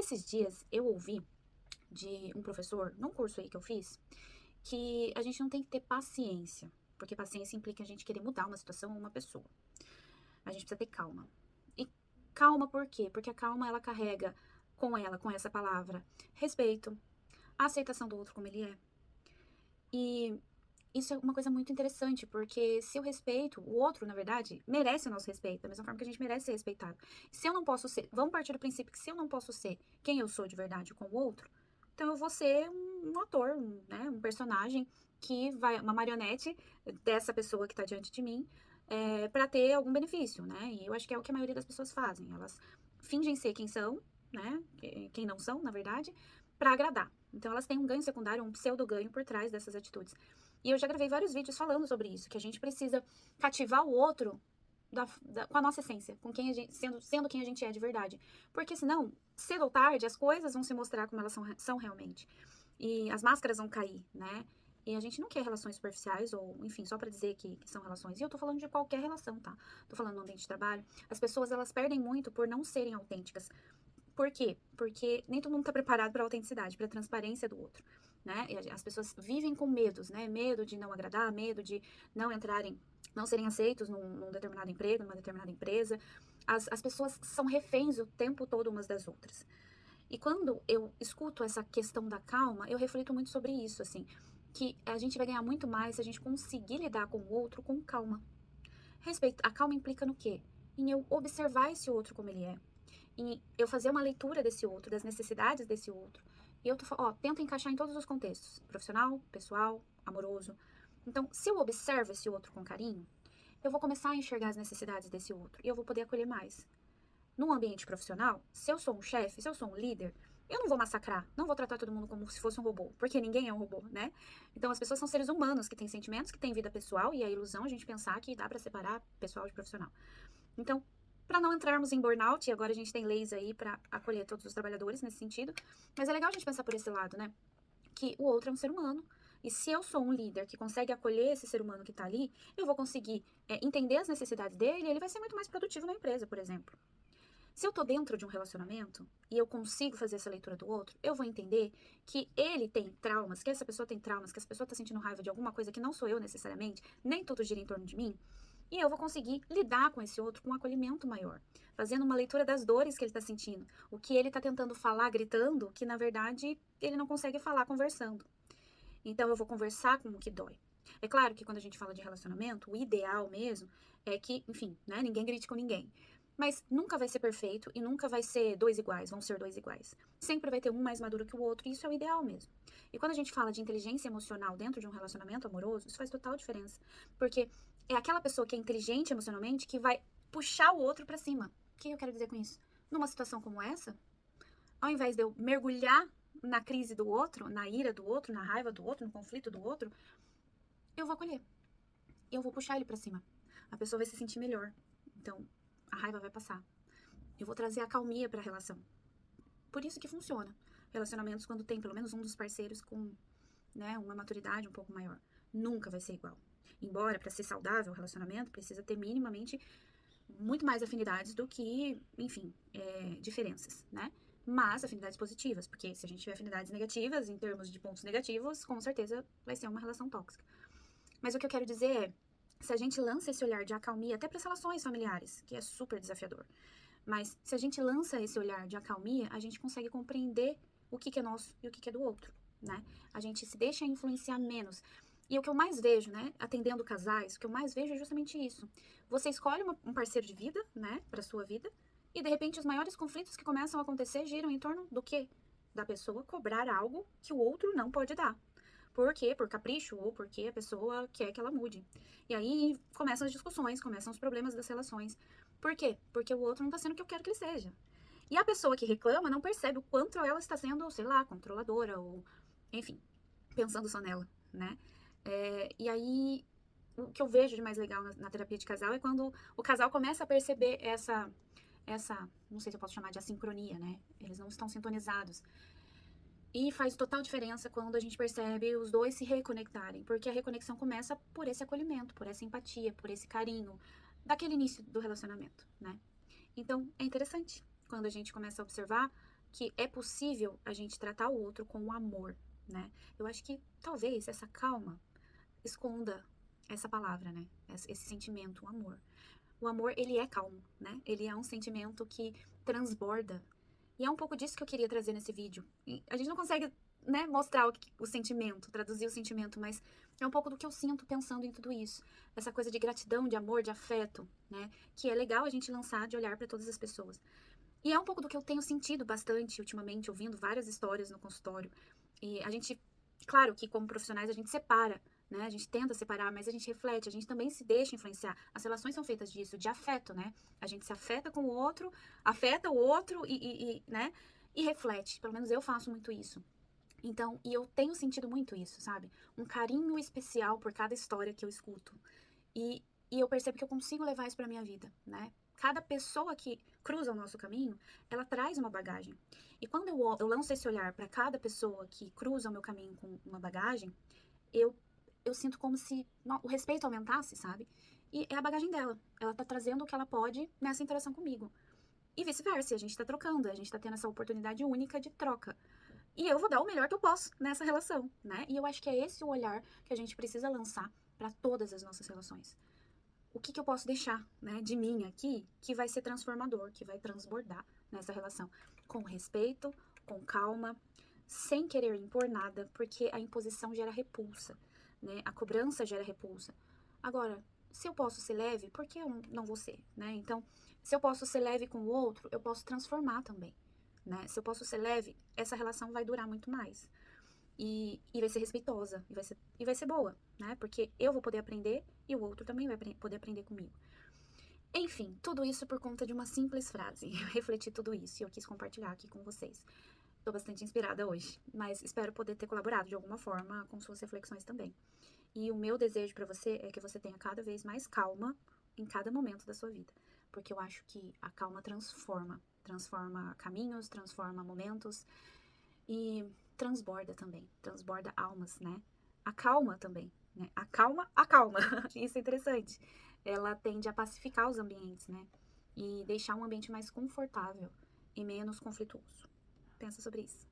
Esses dias eu ouvi de um professor, num curso aí que eu fiz, que a gente não tem que ter paciência, porque paciência implica a gente querer mudar uma situação ou uma pessoa. A gente precisa ter calma. E calma por quê? Porque a calma ela carrega com ela, com essa palavra, respeito, a aceitação do outro como ele é. E isso é uma coisa muito interessante, porque se eu respeito, o outro, na verdade, merece o nosso respeito, da mesma forma que a gente merece ser respeitado. Se eu não posso ser, vamos partir do princípio que se eu não posso ser quem eu sou de verdade com o outro, então eu vou ser um ator, né, um personagem que vai, uma marionete dessa pessoa que está diante de mim, para ter algum benefício, né? E eu acho que é o que a maioria das pessoas fazem. Elas fingem ser quem são, né? Quem não são, na verdade, para agradar. Então elas têm um ganho secundário, um pseudo ganho por trás dessas atitudes. E eu já gravei vários vídeos falando sobre isso, que a gente precisa cativar o outro com a nossa essência, com quem a gente, sendo quem a gente é de verdade. Porque senão, cedo ou tarde, as coisas vão se mostrar como elas são realmente. E as máscaras vão cair, né? E a gente não quer relações superficiais, ou, enfim, só pra dizer que são relações. E eu tô falando de qualquer relação, tá? Tô falando no ambiente de trabalho. As pessoas, elas perdem muito por não serem autênticas. Por quê? Porque nem todo mundo está preparado para a autenticidade, para a transparência do outro, né? E as pessoas vivem com medos, né? Medo de não agradar, medo de não entrarem, não serem aceitos num determinado emprego, numa determinada empresa. As pessoas são reféns o tempo todo umas das outras. E quando eu escuto essa questão da calma, eu reflito muito sobre isso, assim, que a gente vai ganhar muito mais se a gente conseguir lidar com o outro com calma. Respeito, a calma implica no quê? Em eu observar esse outro como ele é, em eu fazer uma leitura desse outro, das necessidades desse outro. E eu tento encaixar em todos os contextos, profissional, pessoal, amoroso. Então, se eu observo esse outro com carinho, eu vou começar a enxergar as necessidades desse outro e eu vou poder acolher mais. Num ambiente profissional, se eu sou um chefe, se eu sou um líder, eu não vou massacrar, não vou tratar todo mundo como se fosse um robô, porque ninguém é um robô, né? Então as pessoas são seres humanos que têm sentimentos, que têm vida pessoal, e é ilusão a gente pensar que dá para separar pessoal de profissional. Então, para não entrarmos em burnout, e agora a gente tem leis aí para acolher todos os trabalhadores nesse sentido, mas é legal a gente pensar por esse lado, né? Que o outro é um ser humano. E se eu sou um líder que consegue acolher esse ser humano que tá ali, eu vou conseguir entender as necessidades dele e ele vai ser muito mais produtivo na empresa, por exemplo. Se eu tô dentro de um relacionamento e eu consigo fazer essa leitura do outro, eu vou entender que ele tem traumas, que essa pessoa tem traumas, que essa pessoa tá sentindo raiva de alguma coisa que não sou eu necessariamente, nem tudo gira em torno de mim, e eu vou conseguir lidar com esse outro com um acolhimento maior, fazendo uma leitura das dores que ele está sentindo, o que ele está tentando falar gritando, que na verdade ele não consegue falar conversando. Então eu vou conversar com o que dói. É claro que quando a gente fala de relacionamento, o ideal mesmo é que, enfim, né, ninguém grite com ninguém. Mas nunca vai ser perfeito e nunca vai ser dois iguais, vão ser dois iguais. Sempre vai ter um mais maduro que o outro, e isso é o ideal mesmo. E quando a gente fala de inteligência emocional dentro de um relacionamento amoroso, isso faz total diferença. Porque é aquela pessoa que é inteligente emocionalmente que vai puxar o outro pra cima. O que eu quero dizer com isso? Numa situação como essa, ao invés de eu mergulhar na crise do outro, na ira do outro, na raiva do outro, no conflito do outro, eu vou acolher. Eu vou puxar ele pra cima. A pessoa vai se sentir melhor. Então, a raiva vai passar. Eu vou trazer a calmia pra relação. Por isso que funciona. Relacionamentos quando tem pelo menos um dos parceiros com, né, uma maturidade um pouco maior. Nunca vai ser igual. Embora, para ser saudável o relacionamento, precisa ter minimamente muito mais afinidades do que, enfim, diferenças, né? Mas afinidades positivas, porque se a gente tiver afinidades negativas, em termos de pontos negativos, com certeza vai ser uma relação tóxica. Mas o que eu quero dizer é, se a gente lança esse olhar de acalmia, até para as relações familiares, que é super desafiador, mas se a gente lança esse olhar de acalmia, a gente consegue compreender o que é nosso e o que é do outro, né? A gente se deixa influenciar menos. E o que eu mais vejo, né, atendendo casais, o que eu mais vejo é justamente isso. Você escolhe um parceiro de vida, né, para sua vida, e de repente os maiores conflitos que começam a acontecer giram em torno do quê? Da pessoa cobrar algo que o outro não pode dar. Por quê? Por capricho ou porque a pessoa quer que ela mude. E aí começam as discussões, começam os problemas das relações. Por quê? Porque o outro não tá sendo o que eu quero que ele seja. E a pessoa que reclama não percebe o quanto ela está sendo, sei lá, controladora ou, enfim, pensando só nela, né? E aí, o que eu vejo de mais legal na terapia de casal é quando o casal começa a perceber não sei se eu posso chamar de assincronia, né? Eles não estão sintonizados. E faz total diferença quando a gente percebe os dois se reconectarem, porque a reconexão começa por esse acolhimento, por essa empatia, por esse carinho, daquele início do relacionamento, né? Então, é interessante quando a gente começa a observar que é possível a gente tratar o outro com o amor, né? Eu acho que talvez essa calma esconda essa palavra, né? Esse sentimento, o amor. O amor, ele é calmo, né? Ele é um sentimento que transborda. E é um pouco disso que eu queria trazer nesse vídeo. E a gente não consegue, né, mostrar o sentimento, traduzir o sentimento, mas é um pouco do que eu sinto pensando em tudo isso. Essa coisa de gratidão, de amor, de afeto, né? Que é legal a gente lançar de olhar para todas as pessoas. E é um pouco do que eu tenho sentido bastante ultimamente, ouvindo várias histórias no consultório. E a gente, claro que como profissionais a gente separa, né? A gente tenta separar, mas a gente reflete, a gente também se deixa influenciar. As relações são feitas disso, de afeto, né? A gente se afeta com o outro, afeta o outro né? E reflete. Pelo menos eu faço muito isso. Então, e eu tenho sentido muito isso, sabe? Um carinho especial por cada história que eu escuto. E eu percebo que eu consigo levar isso pra minha vida, né? Cada pessoa que cruza o nosso caminho, ela traz uma bagagem. E quando eu lanço esse olhar para cada pessoa que cruza o meu caminho com uma bagagem, eu, eu sinto como se o respeito aumentasse, sabe? E é a bagagem dela. Ela tá trazendo o que ela pode nessa interação comigo. E vice-versa, a gente tá trocando, a gente tá tendo essa oportunidade única de troca. E eu vou dar o melhor que eu posso nessa relação, né? E eu acho que é esse o olhar que a gente precisa lançar para todas as nossas relações. O que eu posso deixar, né, de mim aqui que vai ser transformador, que vai transbordar nessa relação? Com respeito, com calma, sem querer impor nada, porque a imposição gera repulsa, né? A cobrança gera repulsa. Agora, se eu posso ser leve, por que eu não vou ser, né? Então, se eu posso ser leve com o outro, eu posso transformar também, né? Se eu posso ser leve, essa relação vai durar muito mais. E vai ser respeitosa, e vai ser boa, né? Porque eu vou poder aprender e o outro também vai poder aprender comigo. Enfim, tudo isso por conta de uma simples frase. Eu refleti tudo isso e eu quis compartilhar aqui com vocês. Tô bastante inspirada hoje, mas espero poder ter colaborado de alguma forma com suas reflexões também. E o meu desejo para você é que você tenha cada vez mais calma em cada momento da sua vida, porque eu acho que a calma transforma caminhos, transforma momentos e transborda também, transborda almas, né? Acalma também, né? Acalma. Isso é interessante. Ela tende a pacificar os ambientes, né? E deixar um ambiente mais confortável e menos conflituoso. Pensa sobre isso.